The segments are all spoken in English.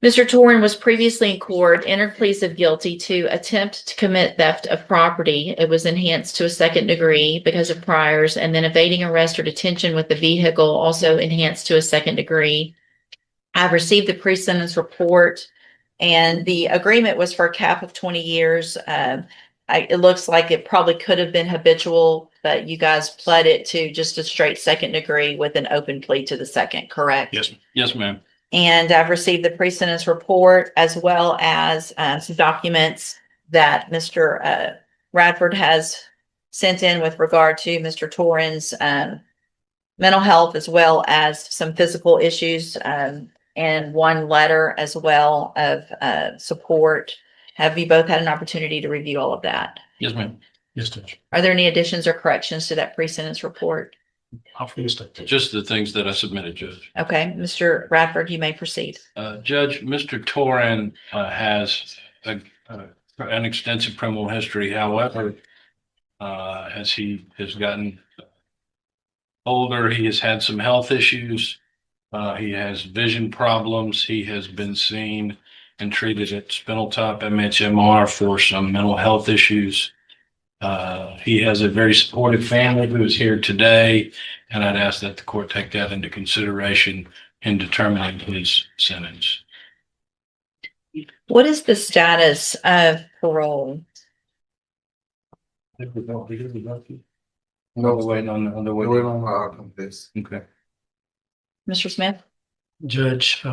Mr. Torren was previously in court, entered pleas of guilty to attempt to commit theft of property. It was enhanced to a second degree because of priors, and then evading arrest or detention with the vehicle, also enhanced to a second degree. I've received the pre-sentence report, and the agreement was for a cap of 20 years. It looks like it probably could have been habitual, but you guys pled it to just a straight second degree with an open plea to the second, correct? Yes, ma'am. And I've received the pre-sentence report as well as some documents that Mr. Radford has sent in with regard to Mr. Torren's mental health, as well as some physical issues, and one letter as well of support. Have you both had an opportunity to review all of that? Yes, ma'am. Yes, Judge. Are there any additions or corrections to that pre-sentence report? I'll finish that. Just the things that I submitted, Judge. Okay, Mr. Radford, you may proceed. Judge, Mr. Torren has an extensive criminal history. However, as he has gotten older, he has had some health issues. He has vision problems. He has been seen and treated at Spindletop MHMR for some mental health issues. He has a very supportive family who is here today, and I'd ask that the court take that into consideration in determining his sentence. What is the status of parole? No, we're waiting on the We're on the outcome of this. Okay. Mr. Smith? Judge,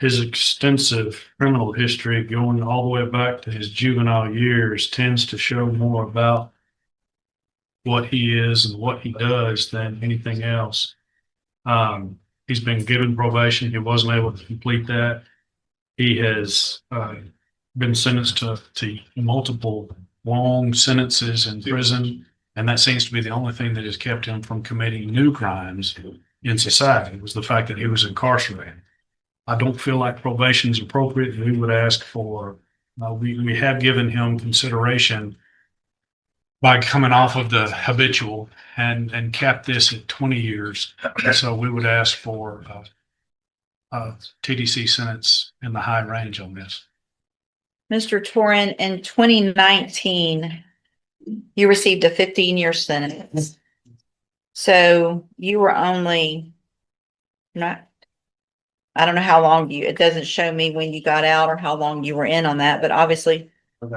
his extensive criminal history going all the way back to his juvenile years tends to show more about what he is and what he does than anything else. He's been given probation. He wasn't able to complete that. He has been sentenced to multiple long sentences in prison, and that seems to be the only thing that has kept him from committing new crimes in society, was the fact that he was incarcerated. I don't feel like probation is appropriate. We would ask for, we have given him consideration by coming off of the habitual and capped this at 20 years. So we would ask for a TDC sentence in the high range on this. Mr. Torren, in 2019, you received a 15-year sentence. So you were only not, I don't know how long it doesn't show me when you got out or how long you were in on that, but obviously. So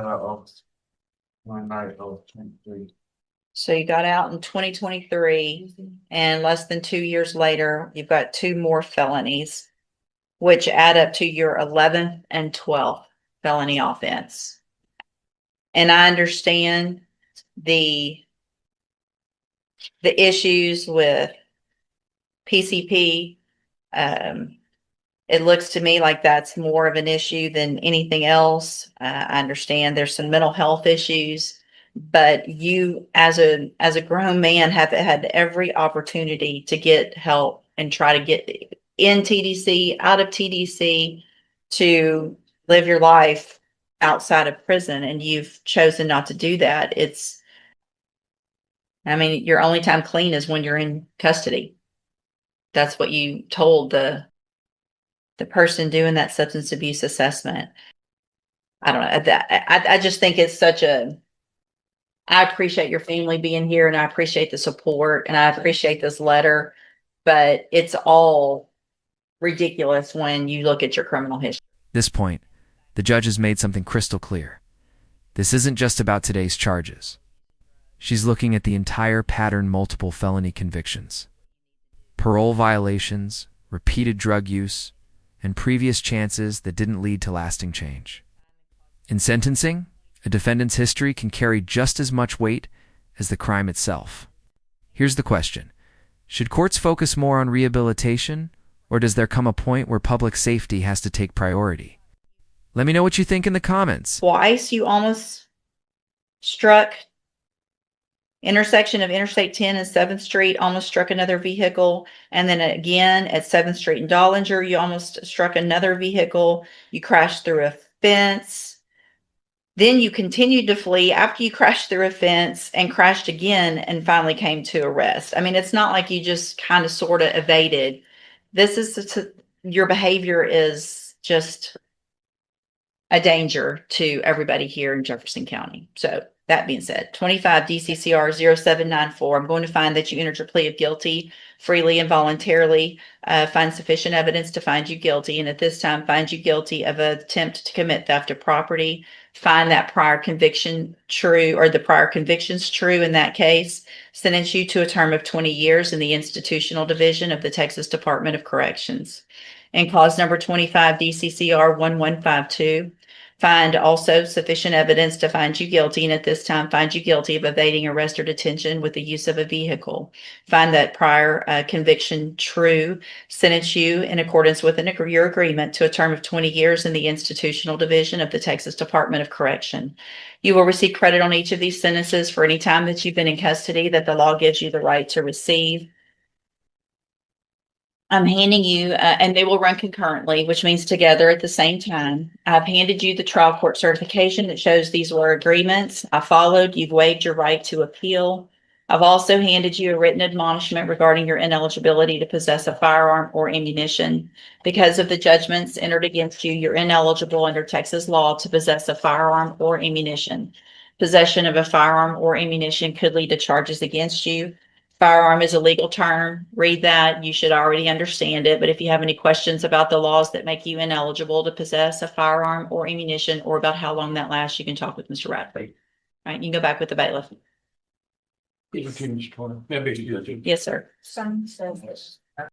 you got out in 2023, and less than 2 years later, you've got 2 more felonies, which add up to your 11th and 12th felony offense. And I understand the issues with PCP. It looks to me like that's more of an issue than anything else. I understand there's some mental health issues, but you as a grown man have had every opportunity to get help and try to get in TDC, out of TDC, to live your life outside of prison, and you've chosen not to do that. I mean, your only time clean is when you're in custody. That's what you told the person doing that substance abuse assessment. I don't know. I just think it's I appreciate your family being here, and I appreciate the support, and I appreciate this letter, but it's all ridiculous when you look at your criminal history. At this point, the judge has made something crystal clear. This isn't just about today's charges. She's looking at the entire pattern, multiple felony convictions, parole violations, repeated drug use, and previous chances that didn't lead to lasting change. In sentencing, a defendant's history can carry just as much weight as the crime itself. Here's the question. Should courts focus more on rehabilitation, or does there come a point where public safety has to take priority? Let me know what you think in the comments. Twice you almost struck intersection of Interstate 10 and 7th Street, almost struck another vehicle. And then again at 7th Street and Dollinger, you almost struck another vehicle. You crashed through a fence. Then you continued to flee after you crashed through a fence and crashed again and finally came to arrest. I mean, it's not like you just kind of sort of evaded. This is your behavior is just a danger to everybody here in Jefferson County. So that being said, 25 DCCR 0794, I'm going to find that you entered your plea of guilty freely and voluntarily, find sufficient evidence to find you guilty, and at this time find you guilty of an attempt to commit theft of property, find that prior conviction true, or the prior convictions true in that case, sentence you to a term of 20 years in the institutional division of the Texas Department of Corrections. And cause number 25 DCCR 1152, find also sufficient evidence to find you guilty, and at this time find you guilty of evading arrest or detention with the use of a vehicle. Find that prior conviction true, sentence you in accordance with your agreement to a term of 20 years in the institutional division of the Texas Department of Correction. You will receive credit on each of these sentences for any time that you've been in custody that the law gives you the right to receive. I'm handing you, and they will run concurrently, which means together at the same time. I've handed you the trial court certification that shows these were agreements. I followed. You've waived your right to appeal. I've also handed you a written admonishment regarding your ineligibility to possess a firearm or ammunition. Because of the judgments entered against you, you're ineligible under Texas law to possess a firearm or ammunition. Possession of a firearm or ammunition could lead to charges against you. Firearm is a legal term. Read that. You should already understand it. But if you have any questions about the laws that make you ineligible to possess a firearm or ammunition, or about how long that lasts, you can talk with Mr. Radford. All right, you can go back with the bailiff. Yes, sir. Son says